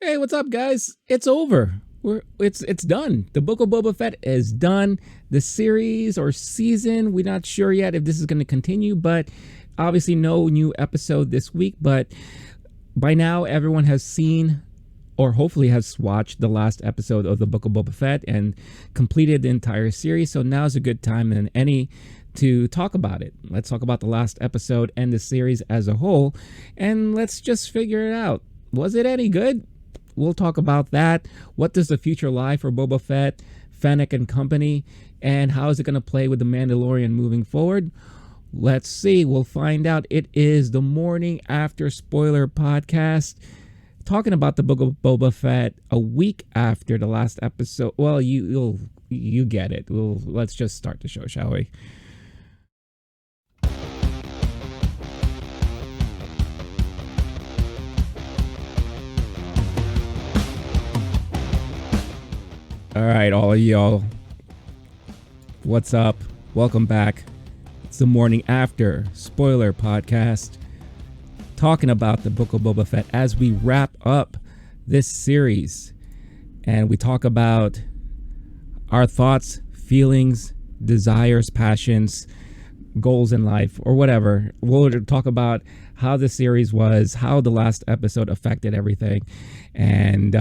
Hey, what's up, guys? It's over. It's done. The Book of Boba Fett is done. The series or season, we're not sure yet if this is going to continue, but obviously no new episode this week. But by now, everyone has seen or hopefully has watched the last episode of the Book of Boba Fett and completed the entire series. So now is a good time than any to talk about it. Let's talk about the last episode and the series as a whole, and let's just figure it out. Was it any good? We'll talk about that. What does the future lie for Boba Fett, Fennec and company, and how is it going to play with the Mandalorian moving forward? Let's see. We'll find out. It is the morning after spoiler podcast, talking about the Book of Boba Fett a week after the last episode. Well, you get it. Let's just start the show, shall we? All right, all of y'all. What's up? Welcome back. It's the morning after spoiler podcast, talking about the Book of Boba Fett as we wrap up this series. And we talk about our thoughts, feelings, desires, passions, goals in life, or whatever. We'll talk about how the series was, how the last episode affected everything, and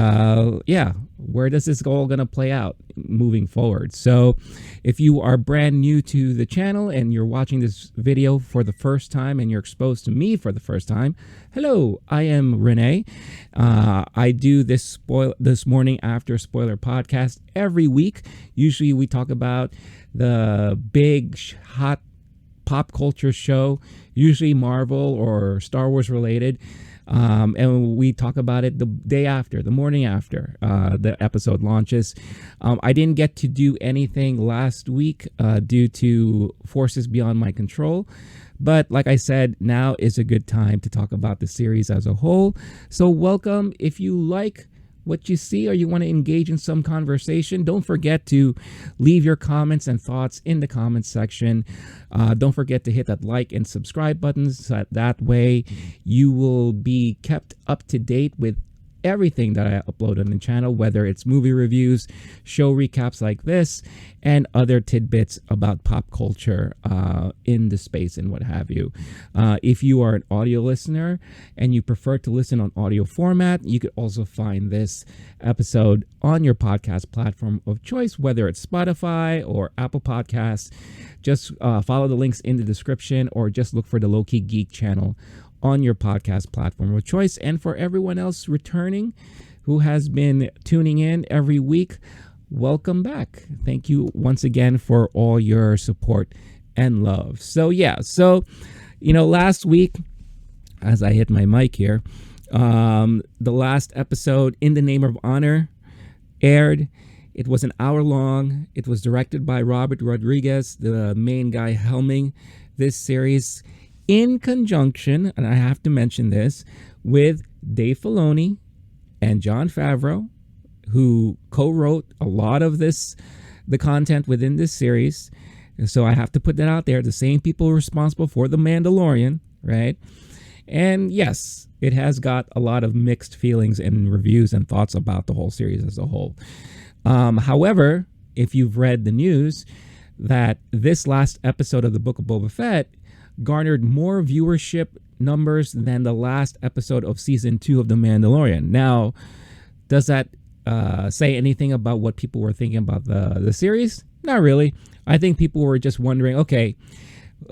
where does this goal gonna play out moving forward. So if you are brand new to the channel and you're watching this video for the first time and you're exposed to me for the first time, hello, I am Renee. I do this morning after spoiler podcast every week. Usually we talk about the big hot pop culture show, usually Marvel or Star Wars related, and we talk about it the day after, the morning after the episode launches. I didn't get to do anything last week due to forces beyond my control, but like I said, now is a good time to talk about the series as a whole. So welcome. If you like what you see or you want to engage in some conversation, don't forget to leave your comments and thoughts in the comments section. Don't forget to hit that like and subscribe buttons. That way you will be kept up to date with everything that I upload on the channel, whether it's movie reviews, show recaps like this, and other tidbits about pop culture in the space and what have you. If you are an audio listener and you prefer to listen on audio format, you could also find this episode on your podcast platform of choice, whether it's Spotify or Apple Podcasts. Just follow the links in the description or just look for the Low Key Geek channel on your podcast platform of choice. And for everyone else returning who has been tuning in every week, welcome back. Thank you once again for all your support and love. So last week, as I hit my mic here, the last episode, In the Name of Honor, aired. It was an hour long. It was directed by Robert Rodriguez, the main guy helming this series, in conjunction, and I have to mention this, with Dave Filoni and Jon Favreau, who co-wrote a lot of the content within this series. So I have to put that out there. The same people responsible for The Mandalorian, right? And yes, it has got a lot of mixed feelings and reviews and thoughts about the whole series as a whole. However, if you've read the news, that this last episode of the Book of Boba Fett garnered more viewership numbers than the last episode of season 2 of The Mandalorian. Now, does that say anything about what people were thinking about the series? Not really. I think people were just wondering, okay,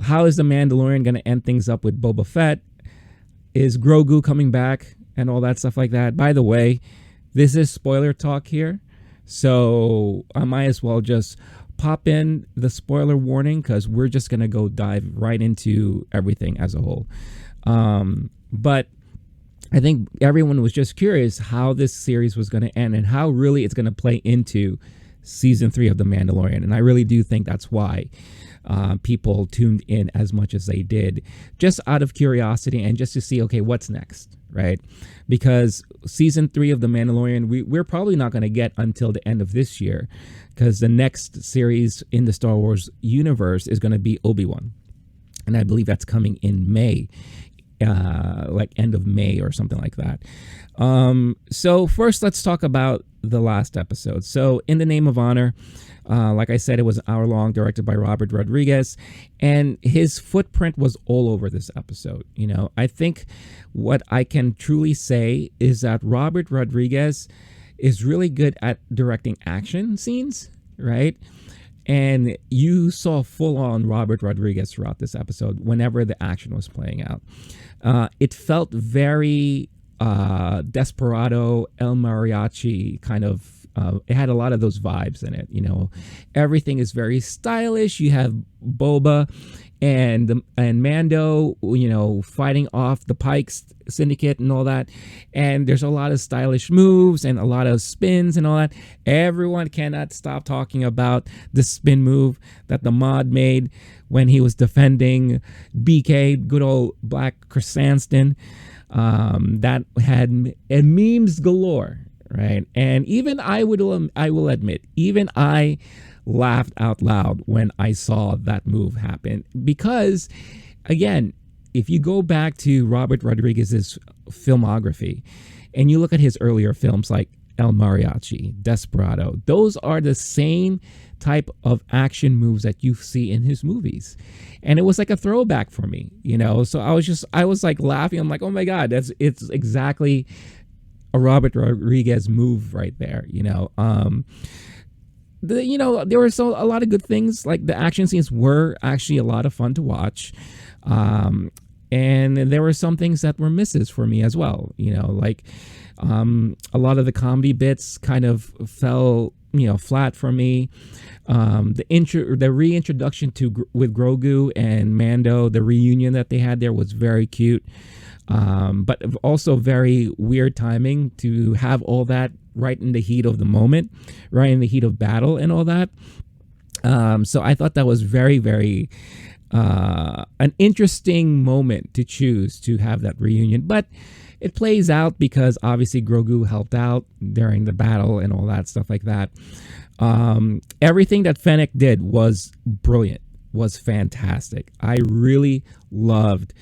how is The Mandalorian going to end things up with Boba Fett? Is Grogu coming back and all that stuff like that? By the way, this is spoiler talk here, so I might as well just pop in the spoiler warning because we're just going to go dive right into everything as a whole. But I think everyone was just curious how this series was going to end and how really it's going to play into season 3 of The Mandalorian. And I really do think that's why people tuned in as much as they did, just out of curiosity and just to see, okay, what's next, right? Because season 3 of The Mandalorian, we're probably not going to get until the end of this year, because the next series in the Star Wars universe is going to be Obi-Wan. And I believe that's coming in May. like end of May or something like that. So first, let's talk about the last episode. So In the Name of Honor, like I said, it was an hour long, directed by Robert Rodriguez, and his footprint was all over this episode. You know, I think what I can truly say is that Robert Rodriguez is really good at directing action scenes, right? And you saw full on Robert Rodriguez throughout this episode whenever the action was playing out. It felt very Desperado, El Mariachi kind of. It had a lot of those vibes in it. You know, everything is very stylish. You have Boba and Mando, you know, fighting off the Pikes Syndicate and all that. And there's a lot of stylish moves and a lot of spins and all that. Everyone cannot stop talking about the spin move that the mod made when he was defending BK, good old Black Chrysanthemum. That had memes galore, right? And even I will admit, even I laughed out loud when I saw that move happen, because again, if you go back to Robert Rodriguez's filmography and you look at his earlier films like El Mariachi, Desperado, those are the same type of action moves that you see in his movies. And it was like a throwback for me, you know? So I was like laughing. I'm like, oh my God, it's exactly a Robert Rodriguez move right there, you know? There were a lot of good things. Like the action scenes were actually a lot of fun to watch. And there were some things that were misses for me as well. You know, like a lot of the comedy bits kind of fell, you know, flat for me. The reintroduction with Grogu and Mando, the reunion that they had there was very cute. But also very weird timing to have all that right in the heat of the moment, right in the heat of battle and all that. So I thought that was very, very an interesting moment to choose to have that reunion. But it plays out because obviously Grogu helped out during the battle and all that stuff like that. Everything that Fennec did was brilliant, was fantastic. I really loved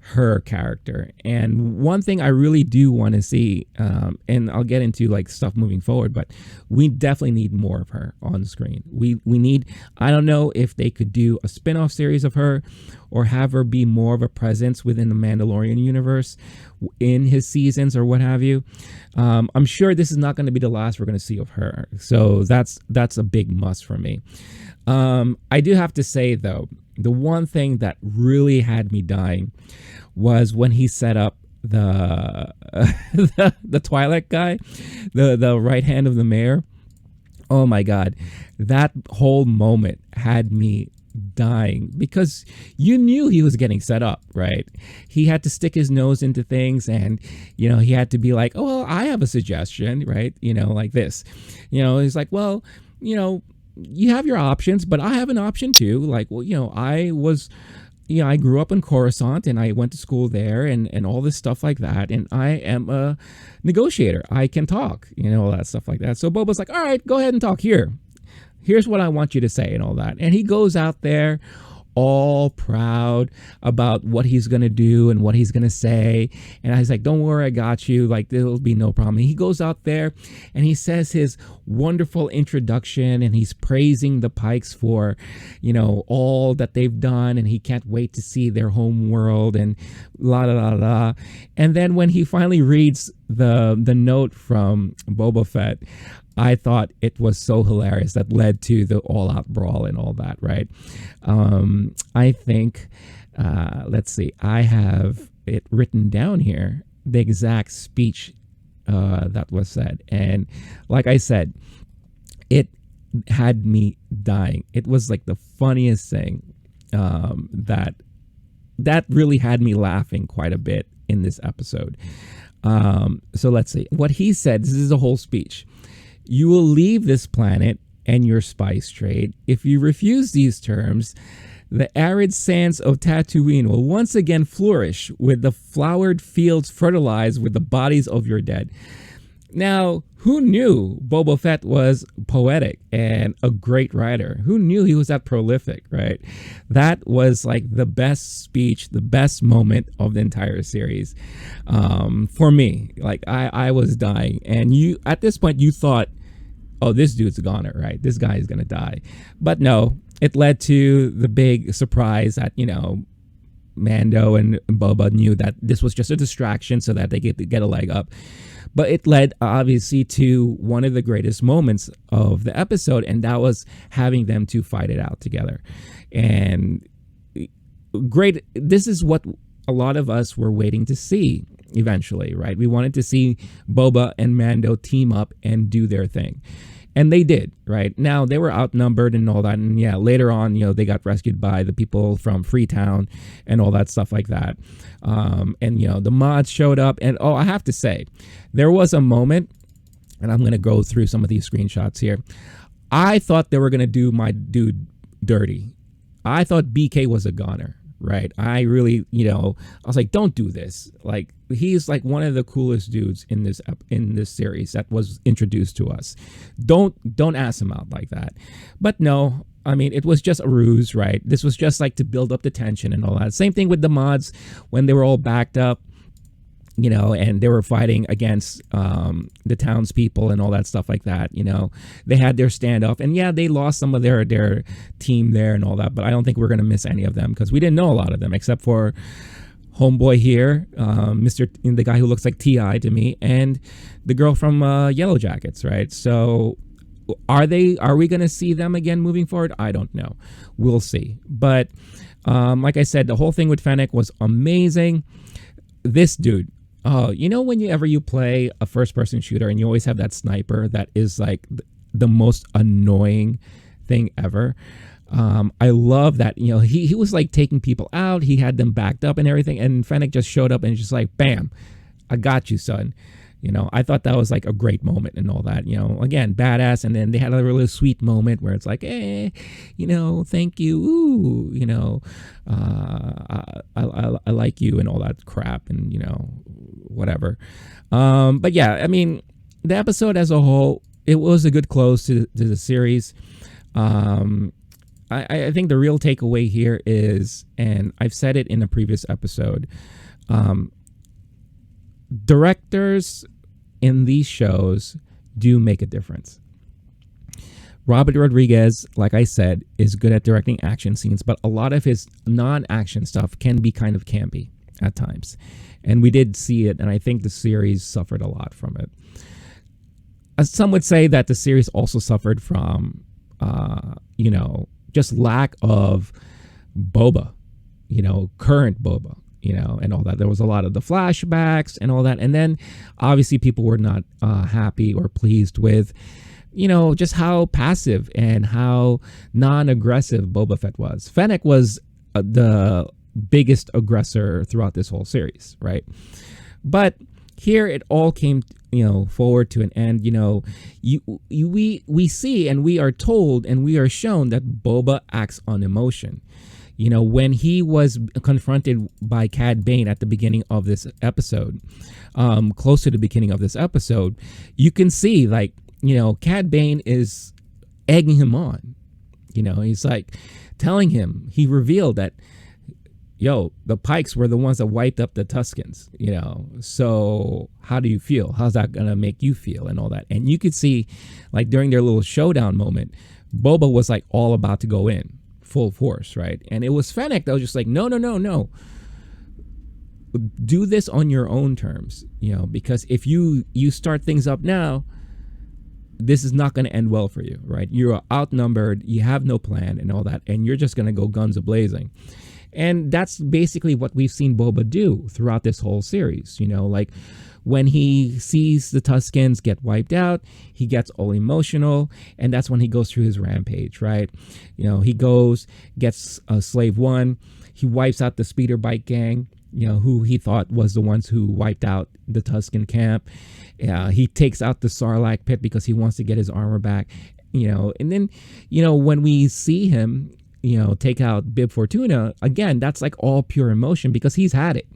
her character. And one thing I really do want to see, and I'll get into like stuff moving forward, but we definitely need more of her on the screen. We need, I don't know if they could do a spin-off series of her or have her be more of a presence within the Mandalorian universe in his seasons or what have you. I'm sure this is not going to be the last we're going to see of her. So that's a big must for me. I do have to say though, the one thing that really had me dying was when he set up the the Twi'lek guy, the right hand of the mayor. Oh my God, that whole moment had me dying because you knew he was getting set up, right? He had to stick his nose into things, and you know, he had to be like, oh well, I have a suggestion, right? You know, like this. You know, he's like, well, you know, you have your options, but I have an option too. Like, well, you know, I grew up in Coruscant and I went to school there and all this stuff like that. And I am a negotiator. I can talk, you know, all that stuff like that. So Boba's like, all right, go ahead and talk here. Here's what I want you to say and all that. And he goes out there all proud about what he's going to do and what he's going to say. And I was like, don't worry, I got you. Like, there'll be no problem. And he goes out there and he says his wonderful introduction and he's praising the Pikes for, you know, all that they've done. And he can't wait to see their home world and la la la la. And then when he finally reads the note from Boba Fett, I thought it was so hilarious that led to the all-out brawl and all that, right? I think, let's see, I have it written down here, the exact speech that was said. And like I said, it had me dying. It was like the funniest thing that really had me laughing quite a bit in this episode. So let's see. What he said, this is a whole speech. You will leave this planet and your spice trade. If you refuse these terms, the arid sands of Tatooine will once again flourish with the flowered fields fertilized with the bodies of your dead. Now, who knew Boba Fett was poetic and a great writer? Who knew he was that prolific, right? That was like the best speech, the best moment of the entire series. For me, like I was dying. And you, at this point, you thought, oh, this dude's a goner, right? This guy is going to die. But no, it led to the big surprise that, Mando and Boba knew that this was just a distraction so that they get a leg up. But it led obviously to one of the greatest moments of the episode, and that was having them two fight it out together. And great, this is what a lot of us were waiting to see eventually, right? We wanted to see Boba and Mando team up and do their thing. And they did, right? Now, they were outnumbered and all that. And yeah, later on, they got rescued by the people from Freetown and all that stuff like that. And, the mods showed up. And, I have to say, there was a moment, and I'm going to go through some of these screenshots here. I thought they were going to do my dude dirty. I thought BK was a goner, right? I really, I was like, don't do this. Like, he's like one of the coolest dudes in this series that was introduced to us. Don't ass him out like that. But no, I mean, it was just a ruse, right? This was just like to build up the tension and all that. Same thing with the mods when they were all backed up, and they were fighting against the townspeople and all that stuff like that. They had their standoff, and yeah, they lost some of their team there and all that. But I don't think we're gonna miss any of them because we didn't know a lot of them except for homeboy here, the guy who looks like T.I. to me, and the girl from Yellow Jackets, right? So are we going to see them again moving forward? I don't know. We'll see. But like I said, the whole thing with Fennec was amazing. This dude, whenever you play a first-person shooter and you always have that sniper that is like the most annoying thing ever. I love that, he was like taking people out. He had them backed up and everything. And Fennec just showed up and just like, bam, I got you, son. I thought that was like a great moment and all that, again, badass. And then they had a really sweet moment where it's like, hey, thank you. Ooh, I like you and all that crap and, whatever. But yeah, I mean, the episode as a whole, it was a good close to the series. I think the real takeaway here is, and I've said it in a previous episode, directors in these shows do make a difference. Robert Rodriguez, like I said, is good at directing action scenes, but a lot of his non-action stuff can be kind of campy at times. And we did see it, and I think the series suffered a lot from it. Some would say that the series also suffered from, just lack of Boba, current Boba, and all that. There was a lot of the flashbacks and all that. And then obviously people were not happy or pleased with, just how passive and how non-aggressive Boba Fett was. Fennec was the biggest aggressor throughout this whole series, right? But here it all came forward to an end. We see and we are told and we are shown that Boba acts on emotion. When he was confronted by Cad Bane at the beginning of this episode, close to the beginning of this episode, you can see like, Cad Bane is egging him on. He's like telling him, he revealed that, the Pikes were the ones that wiped up the Tuskens, so how do you feel? How's that going to make you feel and all that? And you could see like during their little showdown moment, Boba was like all about to go in full force, right? And it was Fennec that was just like, no. Do this on your own terms, because if you start things up now, this is not going to end well for you, right? You're outnumbered, you have no plan and all that, and you're just going to go guns a-blazing. And that's basically what we've seen Boba do throughout this whole series. Like when he sees the Tuskens get wiped out, he gets all emotional, and that's when he goes through his rampage, right? He goes, gets Slave One, he wipes out the speeder bike gang, who he thought was the ones who wiped out the Tusken camp. He takes out the Sarlacc pit because he wants to get his armor back, and then, when we see him, take out Bib Fortuna, again, that's like all pure emotion because he's had it.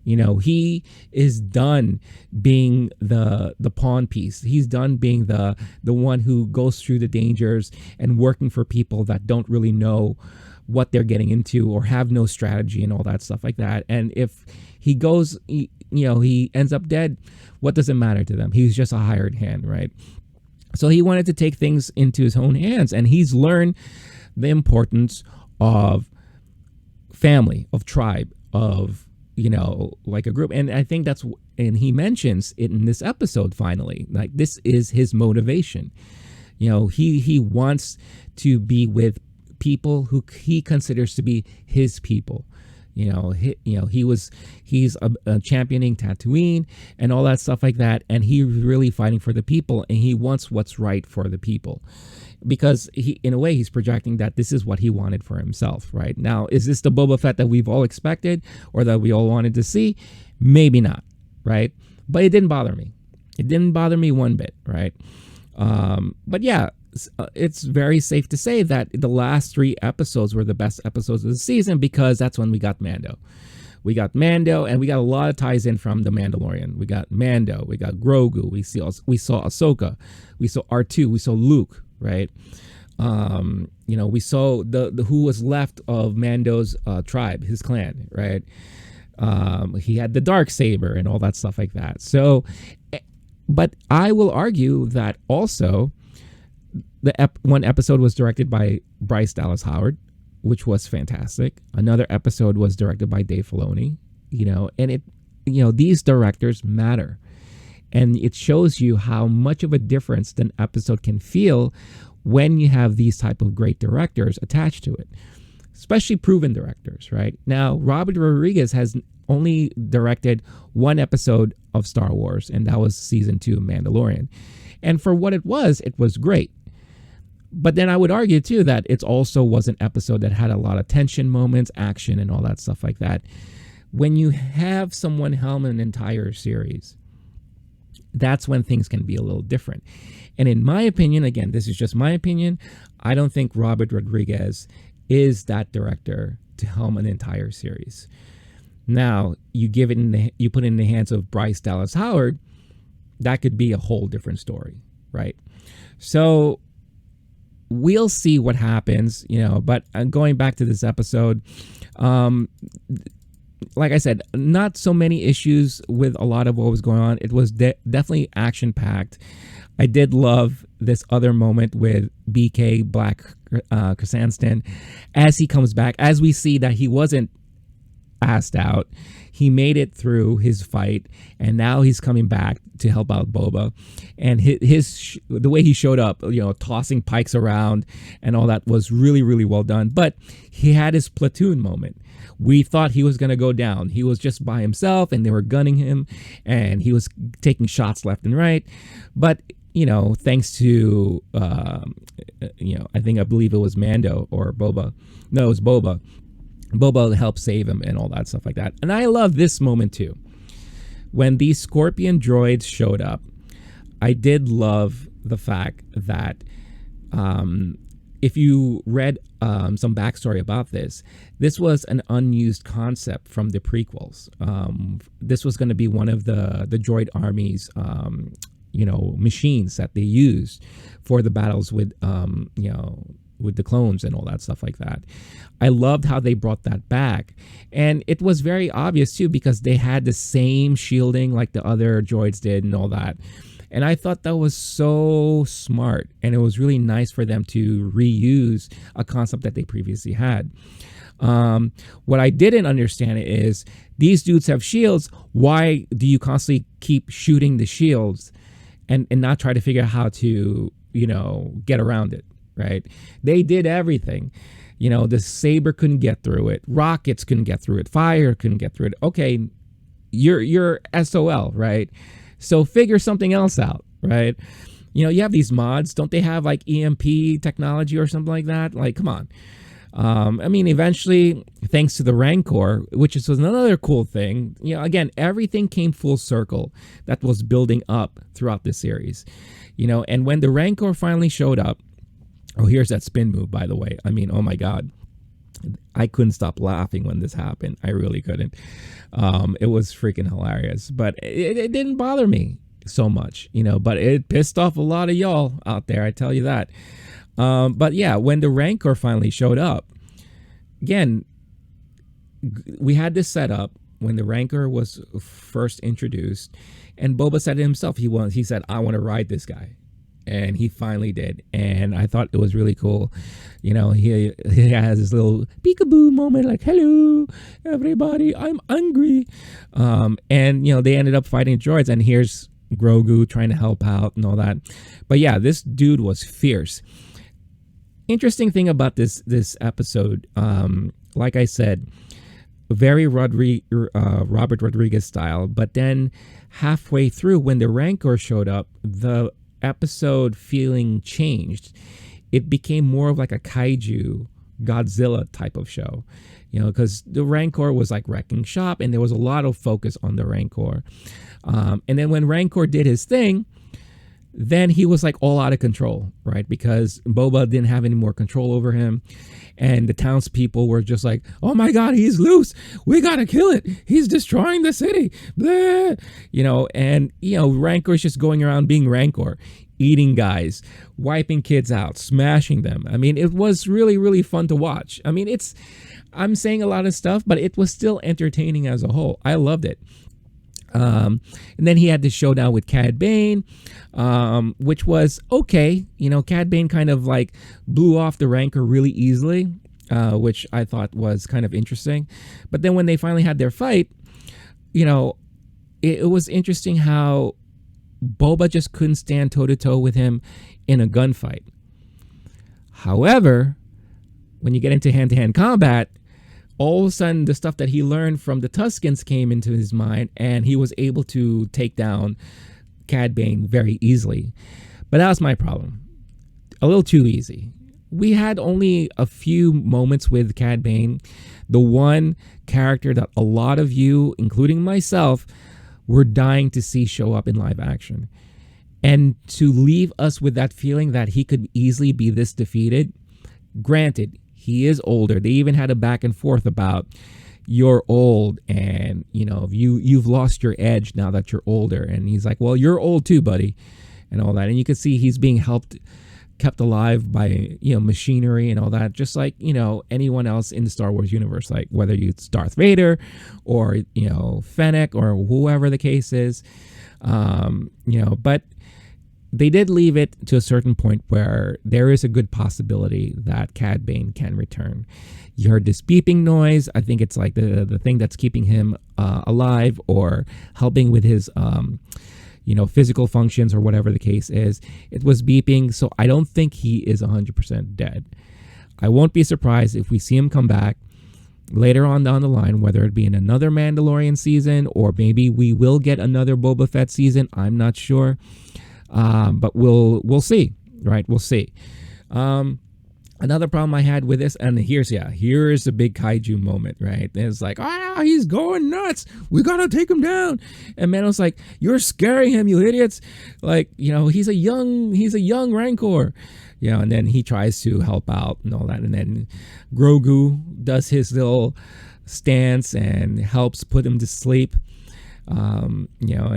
He is done being the pawn piece. He's done being the one who goes through the dangers and working for people that don't really know what they're getting into or have no strategy and all that stuff like that. And if he goes, he ends up dead, what does it matter to them? He's just a hired hand, right? So he wanted to take things into his own hands, and he's learned the importance of family, of tribe, of, like a group. And I think and he mentions it in this episode finally, like this is his motivation. He wants to be with people who he considers to be his people. He's championing Tatooine and all that stuff like that, and he's really fighting for the people, and he wants what's right for the people, because in a way he's projecting that this is what he wanted for himself. Right now, is this the Boba Fett that we've all expected or that we all wanted to see? Maybe not, right? But it didn't bother me. It didn't bother me one bit, right? But yeah, it's very safe to say that the last 3 episodes were the best episodes of the season, because that's when we got Mando. We got Mando, and we got a lot of ties in from the Mandalorian. We got Mando, we got Grogu, we saw Ahsoka, we saw R2, we saw Luke, right? We saw the who was left of Mando's tribe, his clan, right? He had the Darksaber and all that stuff like that. So, but I will argue that also one episode was directed by Bryce Dallas Howard, which was fantastic. Another episode was directed by Dave Filoni, and these directors matter. And it shows you how much of a difference an episode can feel when you have these type of great directors attached to it, especially proven directors, right? Now, Robert Rodriguez has only directed 1 episode of Star Wars, and that was season 2 of Mandalorian. And for what it was great. But then I would argue too that it also was an episode that had a lot of tension moments, action, and all that stuff like that. When you have someone helm an entire series, that's when things can be a little different. And in my opinion, again, this is just my opinion, I don't think Robert Rodriguez is that director to helm an entire series. Now, you put it in the hands of Bryce Dallas Howard, that could be a whole different story, right? So we'll see what happens, but going back to this episode, like I said, not so many issues with a lot of what was going on. It was definitely action packed. I did love this other moment with BK Black Krrsantan as he comes back, as we see that he wasn't asked out. He made it through his fight, and now he's coming back to help out Boba. And the way he showed up, tossing pikes around and all that was really, really well done. But he had his platoon moment. We thought he was going to go down. He was just by himself, and they were gunning him, and he was taking shots left and right. But thanks to I believe it was Mando or Boba. No, it was Boba. Boba helped save him and all that stuff like that. And I love this moment too. When these Scorpion droids showed up, I did love the fact that if you read some backstory about this was an unused concept from the prequels. This was going to be one of the droid army's machines that they used for the battles with with the clones and all that stuff like that. I loved how they brought that back. And it was very obvious too, because they had the same shielding like the other droids did and all that. And I thought that was so smart. And it was really nice for them to reuse a concept that they previously had. What I didn't understand is these dudes have shields. Why do you constantly keep shooting the shields and not try to figure out how to, get around it? Right? They did everything. The saber couldn't get through it. Rockets couldn't get through it. Fire couldn't get through it. Okay, you're SOL, right? So figure something else out, right? You have these mods. Don't they have like EMP technology or something like that? Like, come on. Eventually, thanks to the Rancor, which was another cool thing, again, everything came full circle that was building up throughout this series. And when the Rancor finally showed up, oh, here's that spin move, by the way. Oh my God. I couldn't stop laughing when this happened. I really couldn't. It was freaking hilarious, but it didn't bother me so much, but it pissed off a lot of y'all out there. I tell you that. But yeah, when the Rancor finally showed up, again, we had this set up when the Rancor was first introduced, and Boba said to himself, he said, I want to ride this guy. And he finally did. And I thought it was really cool. He has this little peekaboo moment, like, hello, everybody, I'm hungry. And they ended up fighting droids. And here's Grogu trying to help out and all that. But yeah, this dude was fierce. Interesting thing about this episode, like I said, very Robert Rodriguez style. But then halfway through, when the Rancor showed up, the episode feeling changed. It became more of like a kaiju Godzilla type of show, because the Rancor was like wrecking shop and there was a lot of focus on the Rancor. And then when Rancor did his thing, then he was like all out of control, right? Because Boba didn't have any more control over him. And the townspeople were just like, oh my God, he's loose. We got to kill it. He's destroying the city. Blah. And Rancor's just going around being Rancor, eating guys, wiping kids out, smashing them. I mean, it was really, really fun to watch. I mean, I'm saying a lot of stuff, but it was still entertaining as a whole. I loved it. And then he had this showdown with Cad Bane, which was okay. Cad Bane kind of like blew off the Rancor really easily, which I thought was kind of interesting. But then when they finally had their fight, it was interesting how Boba just couldn't stand toe-to-toe with him in a gunfight. However, when you get into hand-to-hand combat, all of a sudden the stuff that he learned from the Tuskens came into his mind, and he was able to take down Cad Bane very easily. But that was my problem. A little too easy. We had only a few moments with Cad Bane, the one character that a lot of you, including myself, were dying to see show up in live action. And to leave us with that feeling that he could easily be this defeated, granted, he is older. They even had a back and forth about you're old and, you've lost your edge now that you're older. And he's like, well, you're old too, buddy, and all that. And you can see he's being kept alive by, machinery and all that, just like, anyone else in the Star Wars universe, like whether it's Darth Vader or, Fennec or whoever the case is, but they did leave it to a certain point where there is a good possibility that Cad Bane can return. You heard this beeping noise. I think it's like the thing that's keeping him alive or helping with his, physical functions or whatever the case is. It was beeping, so I don't think he is 100% dead. I won't be surprised if we see him come back later on down the line, whether it be in another Mandalorian season or maybe we will get another Boba Fett season. I'm not sure. But we'll see, right? We'll see. Another problem I had with this, and here's the big kaiju moment, right? And it's like, he's going nuts. We gotta take him down. And Mando's like, you're scaring him, you idiots. Like, he's a young Rancor. And then he tries to help out and all that. And then Grogu does his little stance and helps put him to sleep. And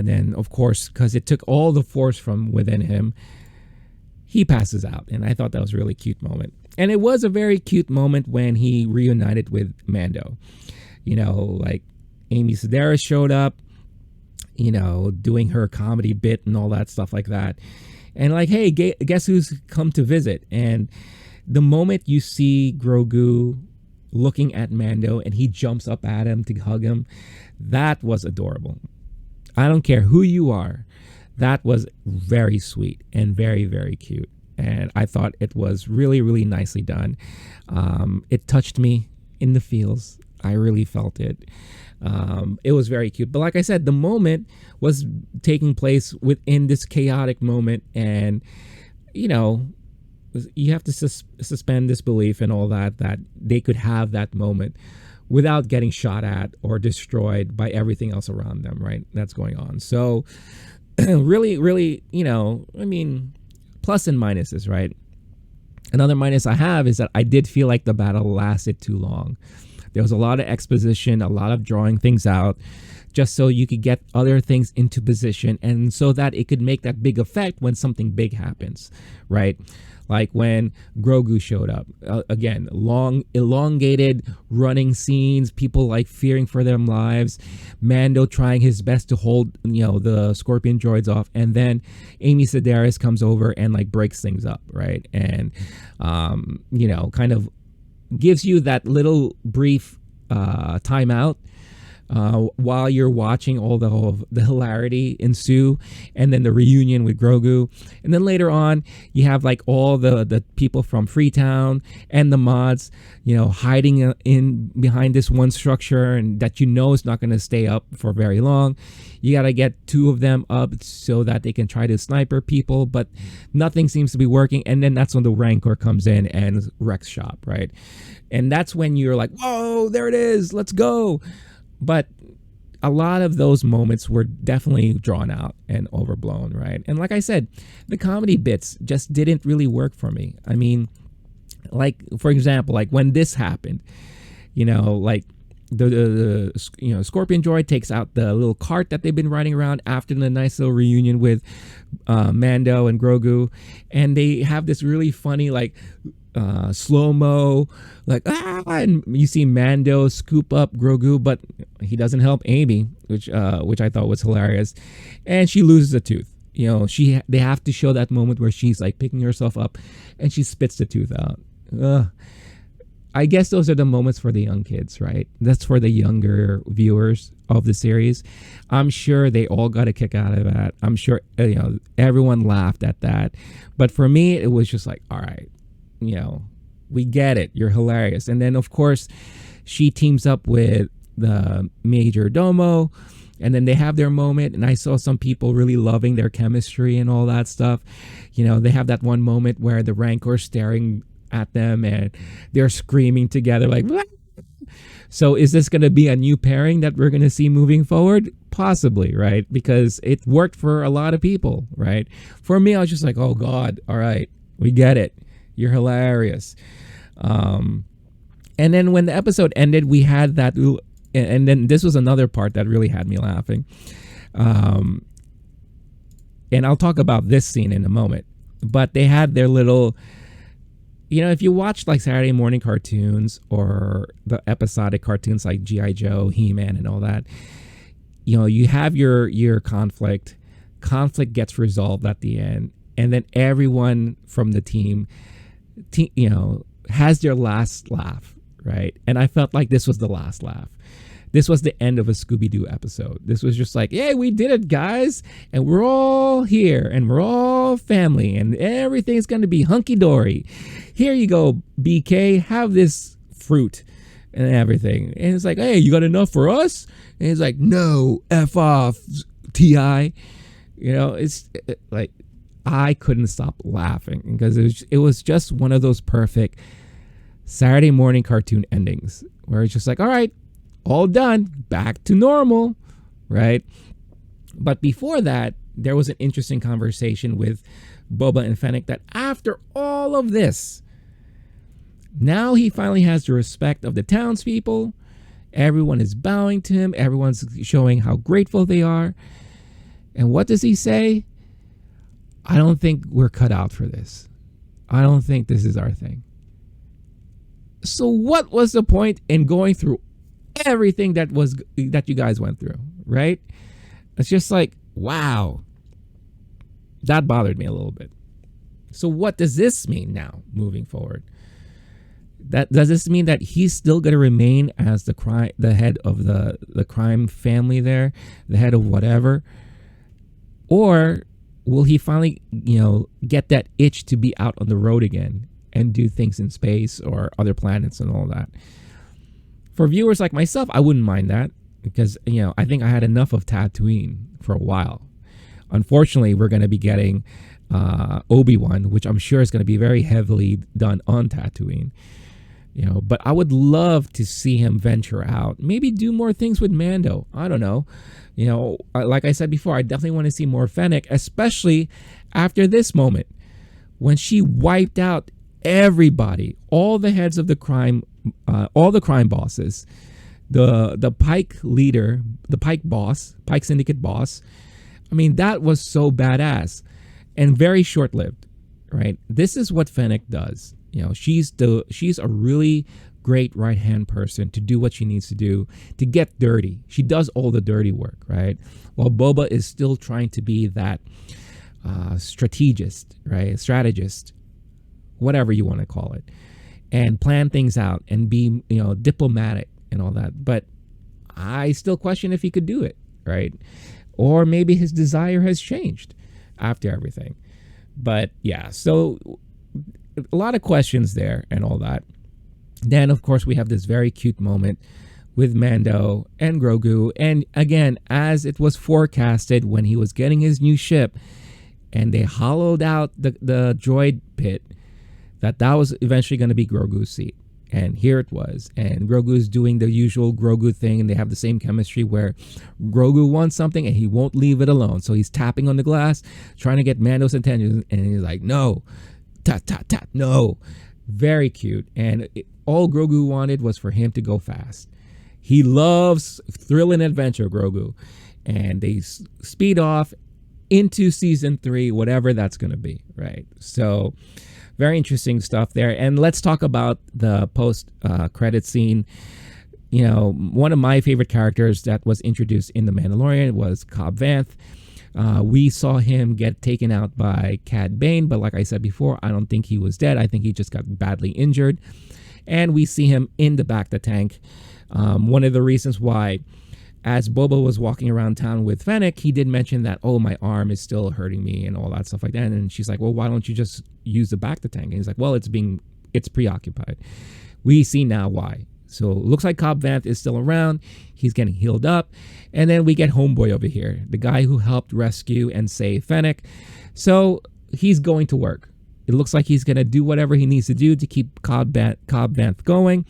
then of course, because it took all the force from within him, he passes out. And I thought that was a really cute moment. And it was a very cute moment when he reunited with Mando. Like Amy Sedaris showed up, doing her comedy bit and all that stuff like that. And like, hey, guess who's come to visit? And the moment you see Grogu looking at Mando and he jumps up at him to hug him, that was adorable. I don't care who you are. That was very sweet and very, very cute. And I thought it was really, really nicely done. It touched me in the feels. I really felt it. It was very cute. But like I said, the moment was taking place within this chaotic moment. And, you have to suspend disbelief and all that they could have that moment without getting shot at or destroyed by everything else around them, right? That's going on. So really, really, plus and minuses, right? Another minus I have is that I did feel like the battle lasted too long. There was a lot of exposition, a lot of drawing things out, just so you could get other things into position and so that it could make that big effect when something big happens, right? Like when Grogu showed up. Again, long, elongated running scenes, people like fearing for their lives, Mando trying his best to hold, the scorpion droids off, and then Amy Sedaris comes over and like breaks things up, right? And, kind of gives you that little brief timeout while you're watching all the hilarity ensue, and then the reunion with Grogu, and then later on you have like all the people from Freetown and the mods, hiding in behind this one structure, and that is not going to stay up for very long. You got to get two of them up so that they can try to sniper people, but nothing seems to be working. And then that's when the Rancor comes in and wrecks shop, right? And that's when you're like, whoa, there it is, let's go. But a lot of those moments were definitely drawn out and overblown, right? And like I said, the comedy bits just didn't really work for me. I mean, like, for example, like when this happened, like the Scorpion droid takes out the little cart that they've been riding around after the nice little reunion with Mando and Grogu, and they have this really funny like slow-mo, like and you see Mando scoop up Grogu, but he doesn't help Amy, which I thought was hilarious, and she loses a tooth. They have to show that moment where she's like picking herself up and she spits the tooth out. I guess those are the moments for the young kids, right? That's for the younger viewers of the series. I'm sure they all got a kick out of that. I'm sure everyone laughed at that, but for me it was just like, all right, we get it, you're hilarious. And then of course she teams up with the Major Domo, and then they have their moment, and I saw some people really loving their chemistry and all that stuff. They have that one moment where the Rancor's staring at them and they're screaming together like, "Wah!" So is this going to be a new pairing that we're going to see moving forward? Possibly, right? Because it worked for a lot of people, right? For me, I was just like, oh God, all right, we get it, you're hilarious. And then when the episode ended, we had that, and then this was another part that really had me laughing. And I'll talk about this scene in a moment, but they had their little, if you watch like Saturday morning cartoons or the episodic cartoons like G.I. Joe, He-Man and all that, you have your conflict gets resolved at the end, and then everyone from the team has their last laugh, right? And I felt like this was the last laugh. This was the end of a Scooby-Doo episode. This was just like, hey, we did it, guys, and we're all here, and we're all family, and everything's going to be hunky-dory. Here you go, BK, have this fruit and everything. And it's like, hey, you got enough for us? And he's like, no, F off, T.I. It's like, I couldn't stop laughing because it was just one of those perfect Saturday morning cartoon endings where it's just like, all right, all done, back to normal, right? But before that, there was an interesting conversation with Boba and Fennec that after all of this, now he finally has the respect of the townspeople. Everyone is bowing to him. Everyone's showing how grateful they are. And what does he say? I don't think we're cut out for this. I don't think this is our thing. So what was the point in going through everything that you guys went through, right? It's just like, wow. That bothered me a little bit. So what does this mean now moving forward? Does this mean that he's still going to remain as the head of the crime family there, the head of whatever? Or will he finally, get that itch to be out on the road again and do things in space or other planets and all that? For viewers like myself, I wouldn't mind that because, I think I had enough of Tatooine for a while. Unfortunately, we're going to be getting Obi-Wan, which I'm sure is going to be very heavily done on Tatooine. But I would love to see him venture out, maybe do more things with Mando. I don't know. Like I said before, I definitely want to see more Fennec, especially after this moment when she wiped out everybody, all the heads of the crime, all the crime bosses, the Pike leader, the Pike boss, Pike Syndicate boss. I mean, that was so badass and very short-lived, right? This is what Fennec does. You know, she's a really great right-hand person to do what she needs to do, to get dirty. She does all the dirty work, right? While Boba is still trying to be that strategist, right? Strategist, whatever you want to call it, and plan things out and be, you know, diplomatic and all that. But I still question if he could do it, right? Or maybe his desire has changed after everything. But yeah, so a lot of questions there and all that. Then, of course, we have this very cute moment with Mando and Grogu. And again, as it was forecasted when he was getting his new ship and they hollowed out the droid pit, that was eventually going to be Grogu's seat. And here it was. And Grogu's doing the usual Grogu thing, and they have the same chemistry where Grogu wants something and he won't leave it alone. So he's tapping on the glass, trying to get Mando's attention, and he's like, no, tap, tap, tap, no. Very cute. And all Grogu wanted was for him to go fast. He loves thrill and adventure, Grogu. And they speed off into season 3, whatever that's going to be, right? So very interesting stuff there. And let's talk about the post credit scene. You know, one of my favorite characters that was introduced in The Mandalorian was Cobb Vanth. We saw him get taken out by Cad Bane, but like I said before, I don't think he was dead. I think he just got badly injured. And we see him in the back of the tank. One of the reasons why, as Boba was walking around town with Fennec, he did mention that, oh, my arm is still hurting me and all that stuff like that. And she's like, well, why don't you just use the back of the tank? And he's like, well, it's preoccupied. We see now why. So it looks like Cobb Vanth is still around. He's getting healed up. And then we get Homeboy over here, the guy who helped rescue and save Fennec. So he's going to work. It looks like he's going to do whatever he needs to do to keep Cobb Vanth going,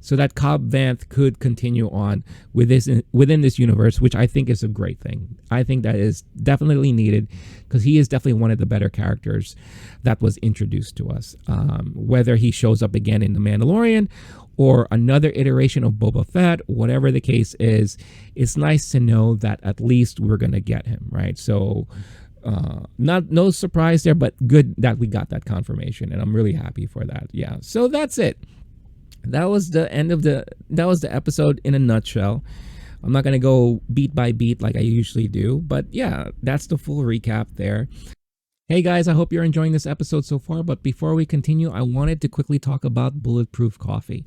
so that Cobb Vanth could continue on with within this universe, which I think is a great thing. I think that is definitely needed, because he is definitely one of the better characters that was introduced to us. Whether he shows up again in The Mandalorian or another iteration of Boba Fett, whatever the case is, it's nice to know that at least we're going to get him, right? So no surprise there, but good that we got that confirmation, and I'm really happy for that. Yeah, so that's it. That was the end of the episode in a nutshell. I'm not going to go beat by beat like I usually do, but yeah, that's the full recap there. Hey guys, I hope you're enjoying this episode so far, but before we continue, I wanted to quickly talk about Bulletproof Coffee.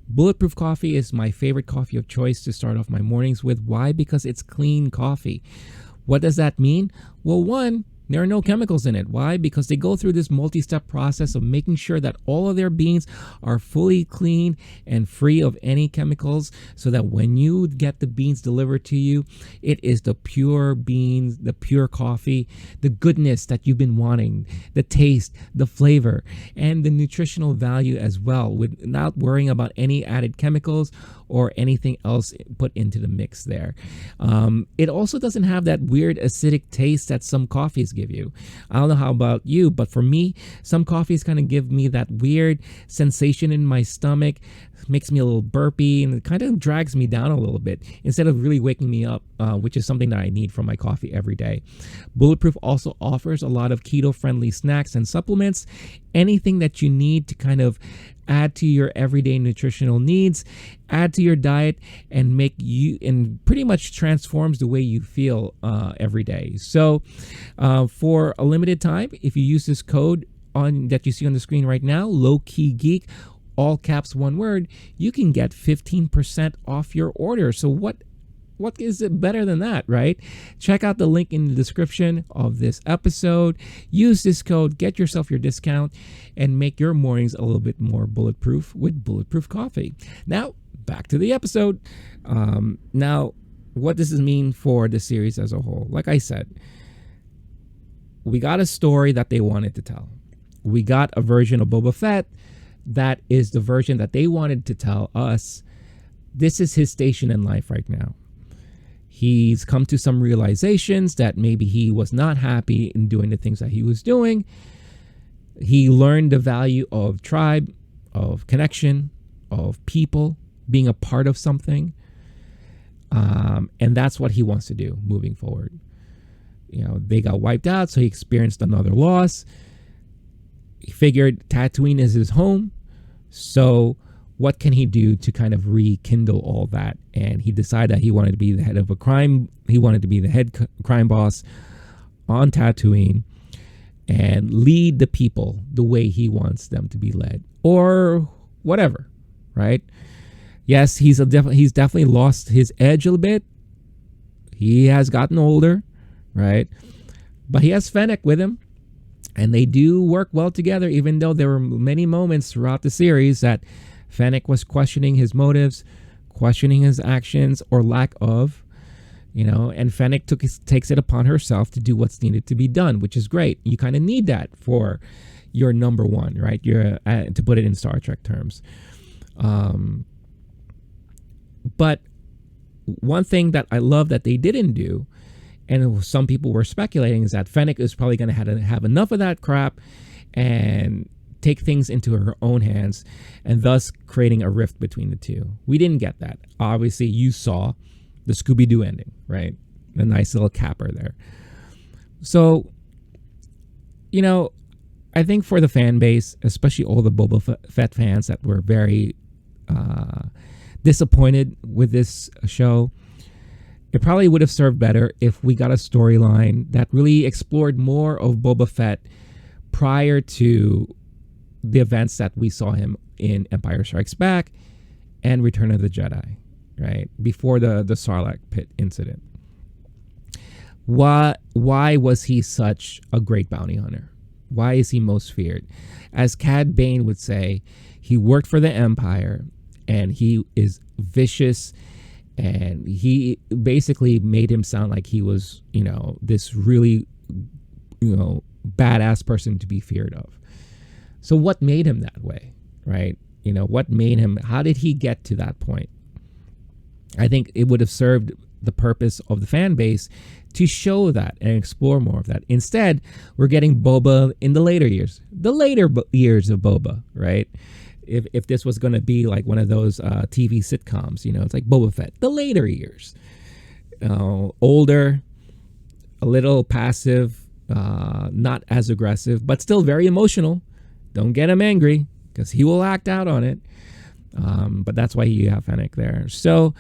Bulletproof Coffee is my favorite coffee of choice to start off my mornings with. Why? Because it's clean coffee. What does that mean? Well, one, there are no chemicals in it. Why? Because they go through this multi-step process of making sure that all of their beans are fully clean and free of any chemicals, so that when you get the beans delivered to you, it is the pure beans, the pure coffee, the goodness that you've been wanting, the taste, the flavor, and the nutritional value as well, without worrying about any added chemicals or anything else put into the mix there. It also doesn't have that weird acidic taste that some coffees give you. I don't know how about you, but for me, some coffees kind of give me that weird sensation in my stomach, makes me a little burpy, and it kind of drags me down a little bit instead of really waking me up, which is something that I need from my coffee every day. Bulletproof also offers a lot of keto-friendly snacks and supplements, anything that you need to kind of add to your everyday nutritional needs, add to your diet, and pretty much transforms the way you feel every day. So for a limited time, if you use this code that you see on the screen right now, Low Key Geek, all caps, one word, you can get 15% off your order. So what is it better than that, right? Check out the link in the description of this episode. Use this code, get yourself your discount, and make your mornings a little bit more bulletproof with Bulletproof Coffee. Now, back to the episode. Now, what does this mean for the series as a whole? Like I said, we got a story that they wanted to tell. We got a version of Boba Fett that is the version that they wanted to tell us. This is his station in life right now. He's come to some realizations that maybe he was not happy in doing the things that he was doing. He learned the value of tribe, of connection, of people, being a part of something. And that's what he wants to do moving forward. They got wiped out, so he experienced another loss. He figured Tatooine is his home. So what can he do to kind of rekindle all that? And he decided that he wanted to be the head of a crime. He wanted to be the head crime boss on Tatooine and lead the people the way he wants them to be led, or whatever, right? Yes, he's definitely lost his edge a little bit. He has gotten older, right? But he has Fennec with him, and they do work well together, even though there were many moments throughout the series that Fennec was questioning his motives, questioning his actions or lack of, and Fennec takes it upon herself to do what's needed to be done, which is great. You kind of need that for your number one, right? To put it in Star Trek terms. But one thing that I love that they didn't do, and some people were speculating, is that Fennec is probably going to have enough of that crap and take things into her own hands, and thus creating a rift between the two. We didn't get that. Obviously, you saw the Scooby-Doo ending, right? A nice little capper there. So, I think for the fan base, especially all the Boba Fett fans that were very disappointed with this show, it probably would have served better if we got a storyline that really explored more of Boba Fett prior to the events that we saw him in Empire Strikes Back and Return of the Jedi, right? Before the Sarlacc pit incident. Why was he such a great bounty hunter? Why is he most feared? As Cad Bane would say, he worked for the Empire, and he is vicious, and he basically made him sound like he was, this really, badass person to be feared of. So what made him that way, right? What made him, how did he get to that point? I think it would have served the purpose of the fan base to show that and explore more of that. Instead, we're getting Boba in the later years of Boba, right? If this was going to be like one of those TV sitcoms, it's like Boba Fett, the later years, older, a little passive, not as aggressive, but still very emotional. Don't get him angry because he will act out on it. But that's why you have Fennec there. So,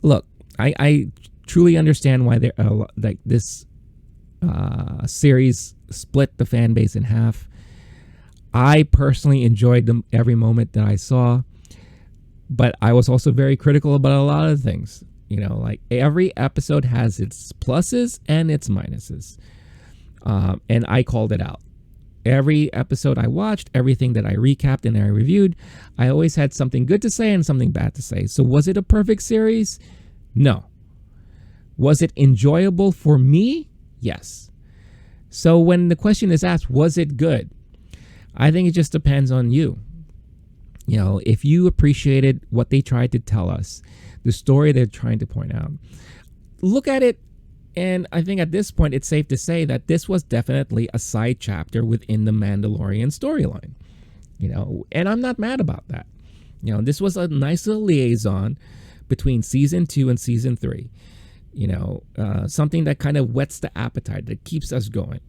look, I truly understand why this series split the fan base in half. I personally enjoyed every moment that I saw, but I was also very critical about a lot of things. Like every episode has its pluses and its minuses, and I called it out. Every episode I watched, everything that I recapped and I reviewed, I always had something good to say and something bad to say. So was it a perfect series? No. Was it enjoyable for me? Yes. So when the question is asked, was it good? I think it just depends on you. If you appreciated what they tried to tell us, the story they're trying to point out, look at it. And I think at this point, it's safe to say that this was definitely a side chapter within the Mandalorian storyline, and I'm not mad about that. This was a nice little liaison between season 2 and season 3, something that kind of whets the appetite, that keeps us going.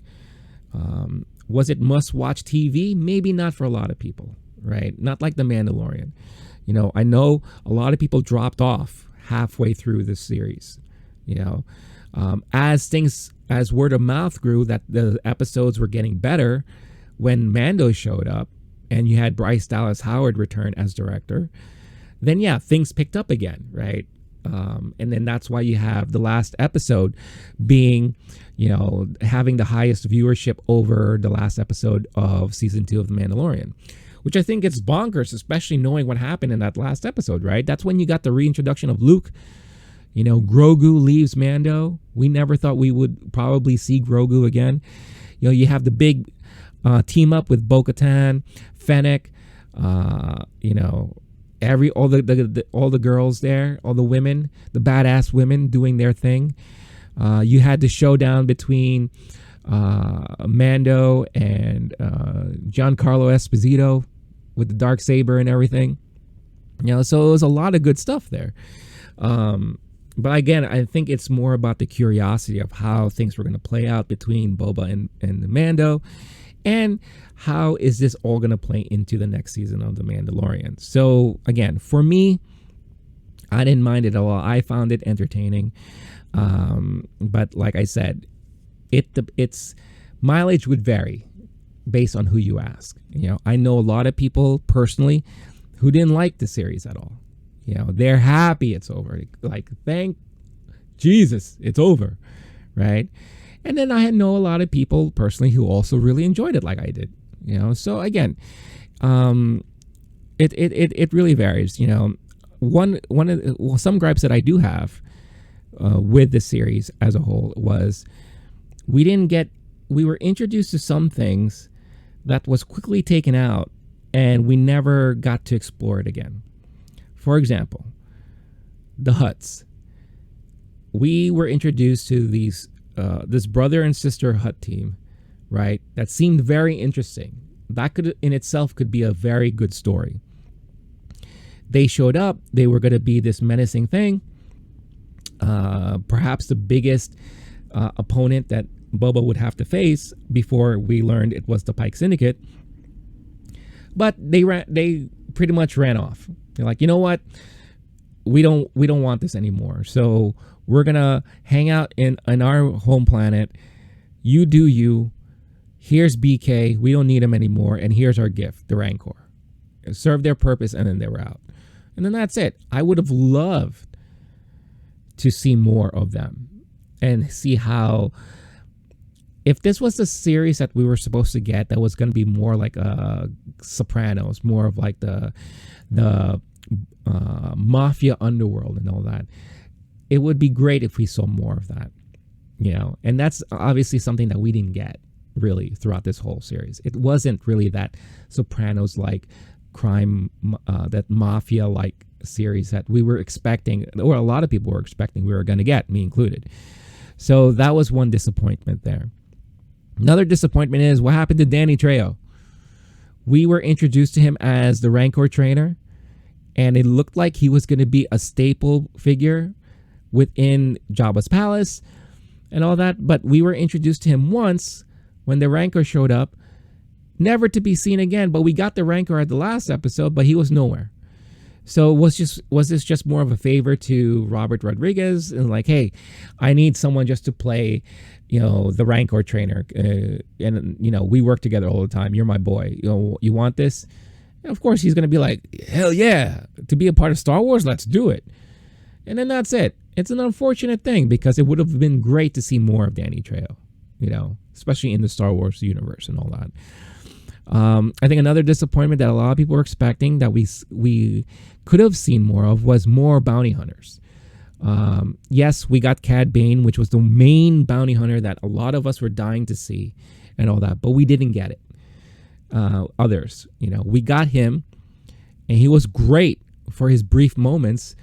Was it must-watch TV? Maybe not for a lot of people, right? Not like The Mandalorian. I know a lot of people dropped off halfway through this series, as word of mouth grew that the episodes were getting better when Mando showed up and you had Bryce Dallas Howard return as director, then yeah, things picked up again, right? And then that's why you have the last episode being, having the highest viewership over the last episode of season 2 of The Mandalorian, which I think it's bonkers, especially knowing what happened in that last episode, right? That's when you got the reintroduction of Luke. Grogu leaves Mando. We never thought we would probably see Grogu again. You have the big team up with Bo-Katan, Fennec, all the girls there, all the women, the badass women doing their thing. You had the showdown between Mando and Giancarlo Esposito with the Darksaber and everything. So it was a lot of good stuff there. But again, I think it's more about the curiosity of how things were going to play out between Boba and Mando, and how is this all going to play into the next season of The Mandalorian. So again, for me, I didn't mind it at all. I found it entertaining. But like I said, its mileage would vary based on who you ask. I know a lot of people personally who didn't like the series at all. They're happy it's over. Like, thank Jesus it's over, right? And then I know a lot of people personally who also really enjoyed it like I did. So again, it really varies. Some gripes that I do have with the series as a whole was we were introduced to some things that was quickly taken out, and we never got to explore it again. For example, the Hutts. We were introduced to this brother and sister Hutt team, right? That seemed very interesting. That could in itself could be a very good story. They showed up. They were going to be this menacing thing. Perhaps the biggest opponent that Boba would have to face before we learned it was the Pike Syndicate. But they pretty much ran off. They're like, you know what? We don't want this anymore. So we're gonna hang out in our home planet. You do you. Here's BK. We don't need him anymore. And here's our gift, the Rancor. It served their purpose, and then they were out. And then that's it. I would have loved to see more of them and see how, if this was the series that we were supposed to get, that was going to be more like Sopranos, more of like the mafia underworld and all that, it would be great if we saw more of that, and that's obviously something that we didn't get really throughout this whole series. It wasn't really that Sopranos like crime, that mafia like series that we were expecting, or a lot of people were expecting we were going to get, me included. So that was one disappointment there. Another disappointment is what happened to Danny Trejo. We were introduced to him as the Rancor trainer, and it looked like he was going to be a staple figure within Jabba's palace and all that. But we were introduced to him once when the Rancor showed up, never to be seen again. But we got the Rancor at the last episode, but he was nowhere. So was this just more of a favor to Robert Rodriguez, and like, hey, I need someone just to play, the Rancor trainer, and we work together all the time. You're my boy. You want this? And of course, he's gonna be like, hell yeah, to be a part of Star Wars, let's do it. And then that's it. It's an unfortunate thing because it would have been great to see more of Danny Trejo, especially in the Star Wars universe and all that. I think another disappointment that a lot of people were expecting that we could have seen more of was more bounty hunters. Yes, we got Cad Bane, which was the main bounty hunter that a lot of us were dying to see and all that, but we didn't get it. Others, we got him, and he was great for his brief moments,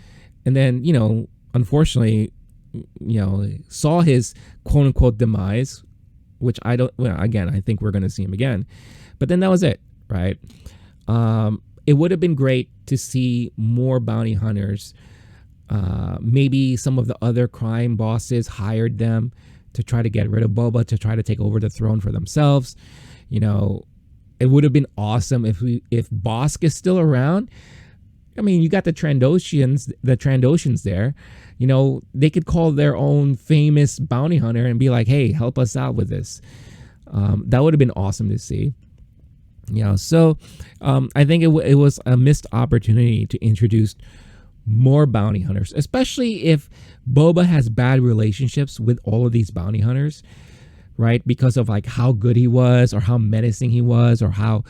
and then, unfortunately, saw his quote unquote demise, which I think we're going to see him again. But then that was it, right? It would have been great to see more bounty hunters. Maybe some of the other crime bosses hired them to try to get rid of Boba, to try to take over the throne for themselves. It would have been awesome if Bosk is still around. I mean, you got the Trandoshans there. They could call their own famous bounty hunter and be like, hey, help us out with this. That would have been awesome to see. So I think it was a missed opportunity to introduce more bounty hunters, especially if Boba has bad relationships with all of these bounty hunters, right? Because of like how good he was, or how menacing he was, or how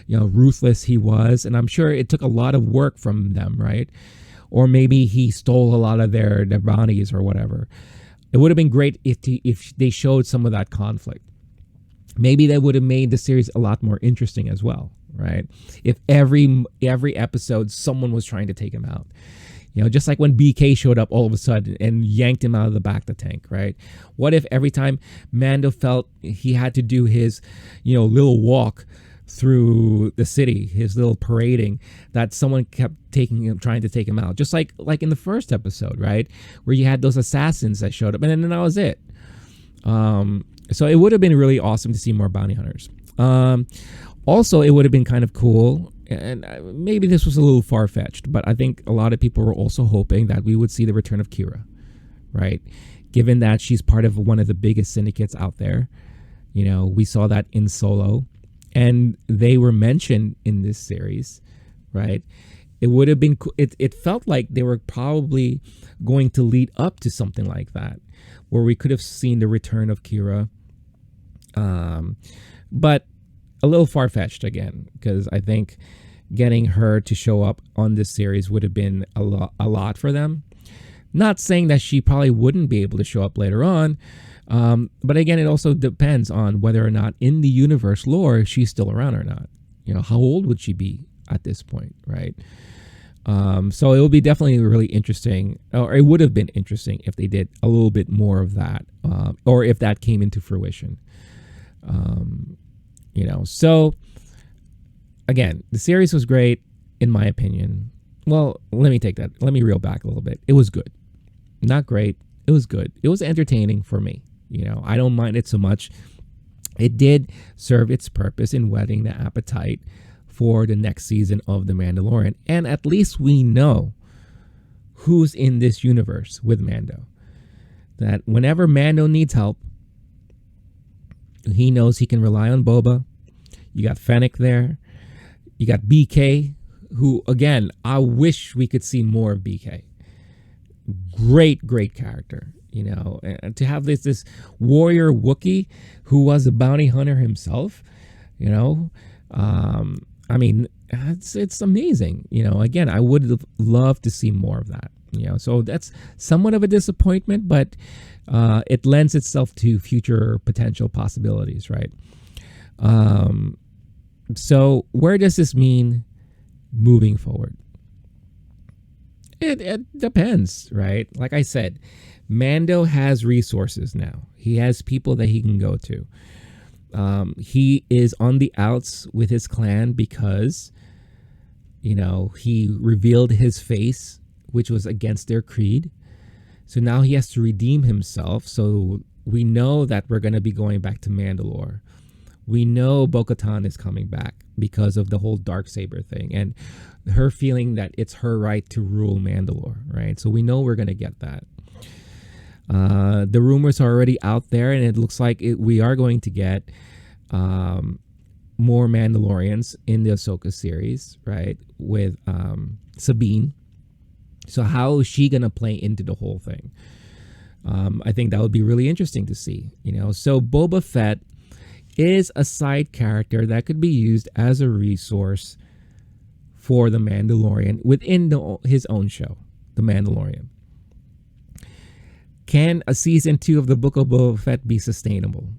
ruthless he was. And I'm sure it took a lot of work from them, right? Or maybe he stole a lot of their bounties or whatever. It would have been great if they showed some of that conflict. Maybe that would have made the series a lot more interesting as well, right? If every episode someone was trying to take him out. Just like when BK showed up all of a sudden and yanked him out of the back of the tank, right? What if every time Mando felt he had to do his, little walk through the city, his little parading, that someone kept trying to take him out, just like in the first episode, right, where you had those assassins that showed up, and then that was it. So it would have been really awesome to see more bounty hunters. Also, it would have been kind of cool, and maybe this was a little far-fetched, but I think a lot of people were also hoping that we would see the return of Kira, right? Given that she's part of one of the biggest syndicates out there. We saw that in Solo, and they were mentioned in this series, right? It would have been, it felt like they were probably going to lead up to something like that, where we could have seen the return of Kira. But a little far-fetched again, because I think getting her to show up on this series would have been a lot for them. Not saying that she probably wouldn't be able to show up later on, but again, it also depends on whether or not in the universe lore she's still around or not. How old would she be at this point, right? So it will be definitely really interesting, or it would have been interesting if they did a little bit more of that, or if that came into fruition. So again, the series was great in my opinion. Well, let me reel back a little bit. It was good. Not great. It was good. It was entertaining for me. I don't mind it so much. It did serve its purpose in whetting the appetite for the next season of The Mandalorian. And at least we know who's in this universe with Mando. That whenever Mando needs help, he knows he can rely on Boba. You got Fennec there. You got BK, who, again, I wish we could see more of BK. Great character. And to have this warrior Wookiee who was a bounty hunter himself, it's amazing. Again, I would love to see more of that. So that's somewhat of a disappointment, but it lends itself to future potential possibilities, right? So where does this mean moving forward? It depends, right? Like I said, Mando has resources now. He has people that he can go to. He is on the outs with his clan because, he revealed his face, which was against their creed. So now he has to redeem himself. So we know that we're going to be going back to Mandalore. We know Bo-Katan is coming back because of the whole Darksaber thing and her feeling that it's her right to rule Mandalore, right? So we know we're going to get that. The rumors are already out there, and it looks like we are going to get more Mandalorians in the Ahsoka series, right? With Sabine. So how is she going to play into the whole thing? I think that would be really interesting to see, So Boba Fett is a side character that could be used as a resource for the Mandalorian within his own show, The Mandalorian. Can a season 2 of the Book of Boba Fett be sustainable?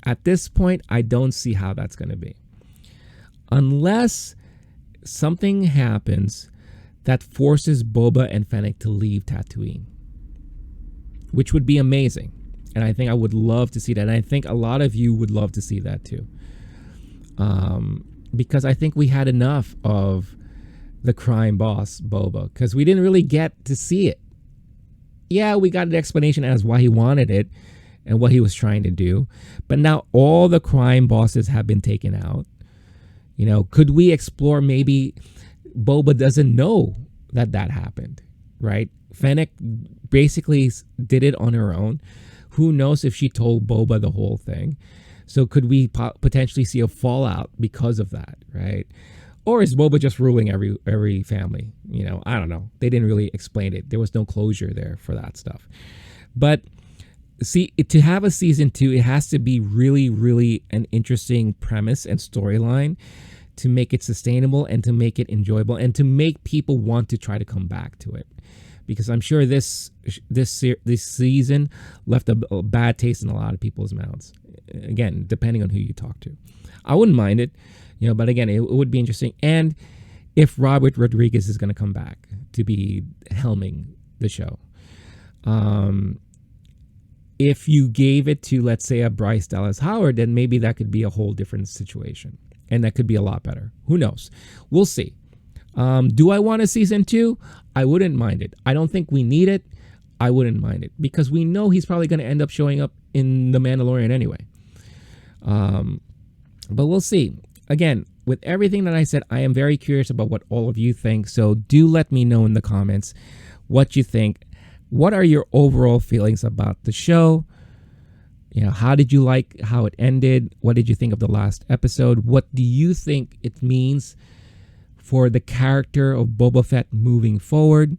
At this point, I don't see how that's going to be. Unless something happens that forces Boba and Fennec to leave Tatooine, which would be amazing. And I think I would love to see that. And I think a lot of you would love to see that too. Because I think we had enough of the crime boss, Boba, because we didn't really get to see it. Yeah, we got an explanation as why he wanted it and what he was trying to do. But now all the crime bosses have been taken out. Could we explore maybe Boba doesn't know that happened, right? Fennec basically did it on her own. Who knows if she told Boba the whole thing? So could we potentially see a fallout because of that, right? Or is Boba just ruling every family? I don't know. They didn't really explain it. There was no closure there for that stuff. But see, to have a season 2, it has to be really, really an interesting premise and storyline to make it sustainable and to make it enjoyable and to make people want to try to come back to it. Because I'm sure this season left a bad taste in a lot of people's mouths. Again, depending on who you talk to. I wouldn't mind it, but again, it would be interesting. And if Robert Rodriguez is going to come back, to be helming the show. If you gave it to, let's say, a Bryce Dallas Howard, then maybe that could be a whole different situation. And that could be a lot better. Who knows? We'll see. Do I want a season 2? I wouldn't mind it. I don't think we need it. I wouldn't mind it. Because we know he's probably going to end up showing up in The Mandalorian anyway. But we'll see. Again, with everything that I said, I am very curious about what all of you think. So do let me know in the comments what you think. What are your overall feelings about the show? You know, how did you like how it ended? What did you think of the last episode? What do you think it means for the character of Boba Fett moving forward?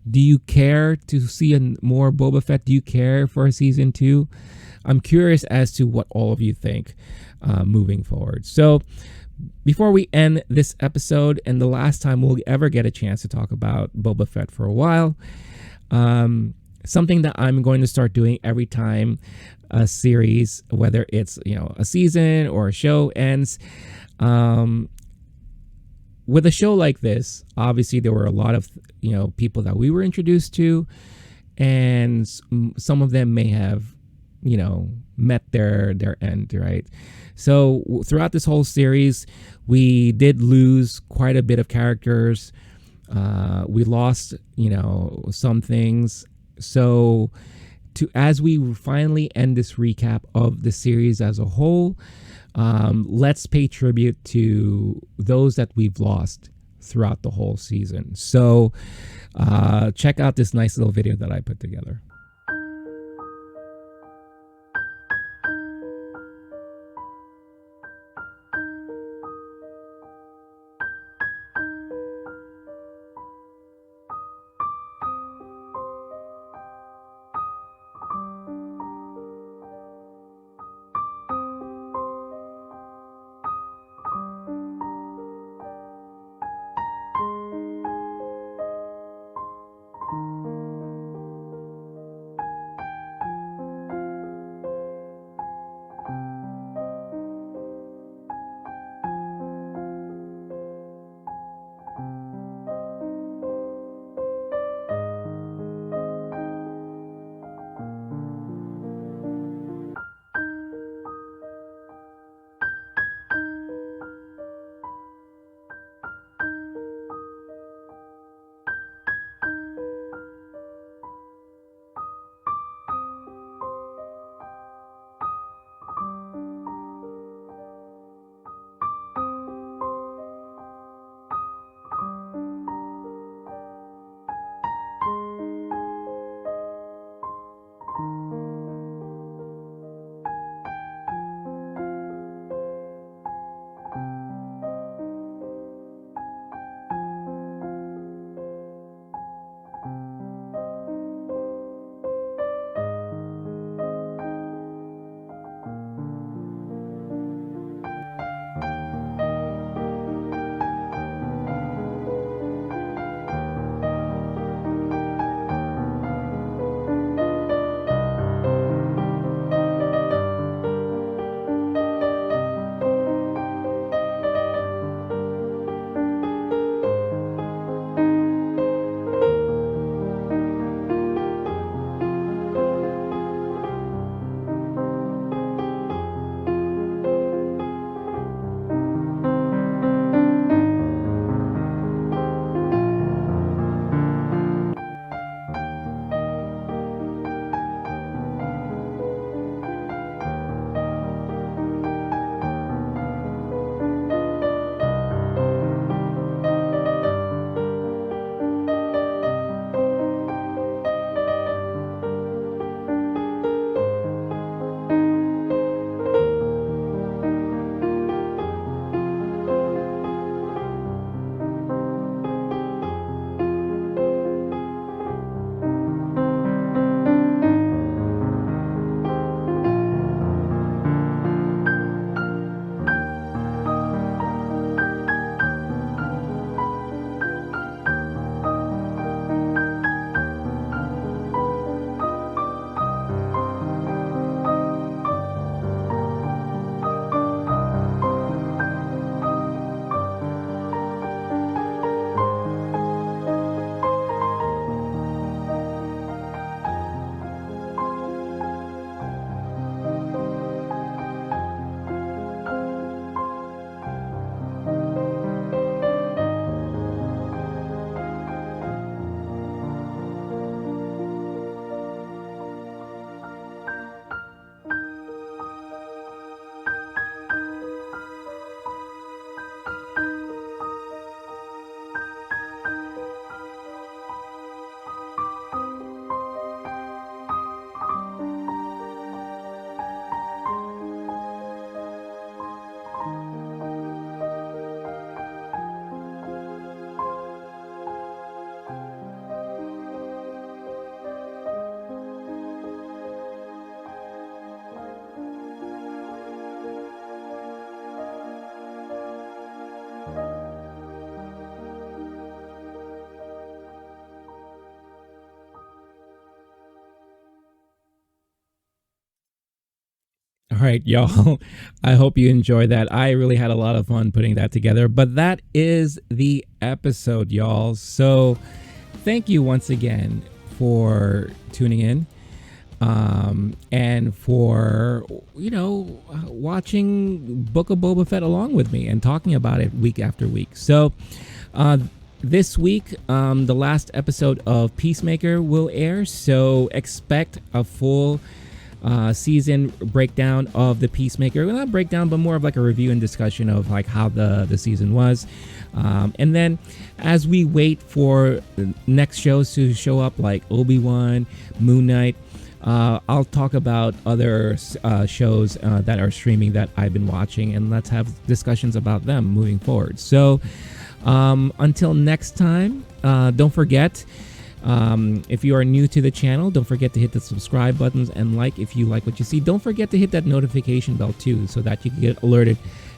Do you care to see more Boba Fett? Do you care for a season 2? I'm curious as to what all of you think moving forward. So before we end this episode, and the last time we'll ever get a chance to talk about Boba Fett for a while, something that I'm going to start doing every time a series, whether it's, you know, a season or a show ends, with a show like this, obviously there were a lot of, you know, people that we were introduced to, and some of them may have, you know, met their end, right? So throughout this whole series, we did lose quite a bit of characters. We lost, you know, some things. So as we finally end this recap of the series as a whole, let's pay tribute to those that we've lost throughout the whole season. So check out this nice little video that I put together. All right, y'all. I hope you enjoyed that. I really had a lot of fun putting that together. But that is the episode, y'all. So thank you once again for tuning in, and for, watching Book of Boba Fett along with me and talking about it week after week. So this week, the last episode of Peacemaker will air. So expect a full season breakdown of the Peacemaker. Well, not breakdown, but more of like a review and discussion of like how the season was. And then as we wait for the next shows to show up, like Obi-Wan, Moon Knight, I'll talk about other shows that are streaming that I've been watching, and let's have discussions about them moving forward. So until next time, don't forget, if you are new to the channel, don't forget to hit the subscribe buttons and like if you like what you see. Don't forget to hit that notification bell too, so that you can get alerted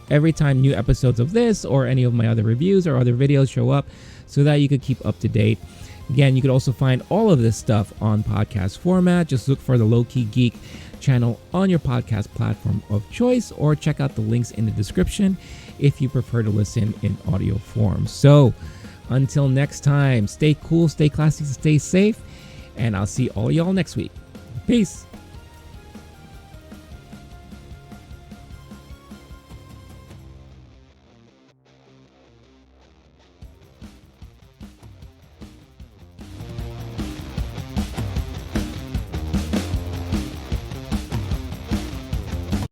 every time new episodes of this or any of my other reviews or other videos show up, so that you could keep up to date. Again, you could also find all of this stuff on podcast format. Just look for the Low Key Geek channel on your podcast platform of choice, or check out the links in the description if you prefer to listen in audio form. So until next time, stay cool, stay classy, stay safe, and I'll see all y'all next week. Peace.